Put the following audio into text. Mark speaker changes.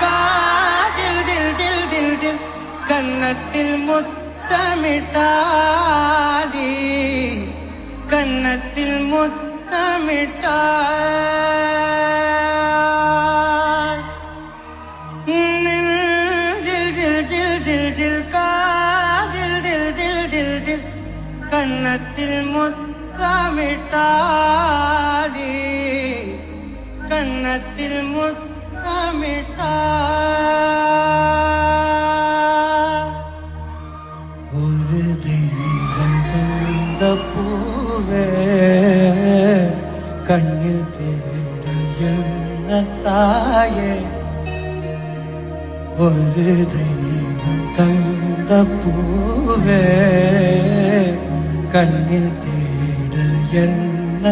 Speaker 1: காதில் தில் தில் தில் தில் கன்னத்தில் முத்தமிட்டாடி கன்னத்தில் முத்தமிட்டாய் ஜில் ஜில் ஜில் ஜில் ஜில் காதில் தில் தில் தில் தில் கன்னத்தில் முத்தமிட்டாடி கன்னத்தில் முத்தமிட்டாய் ஒரு தெய்வம் தந்த பூவே கண்ணில் தேடல் என்ன தாயே ஒரு தெய்வம் தந்த பூவே கண்ணில் தேடல் என்ன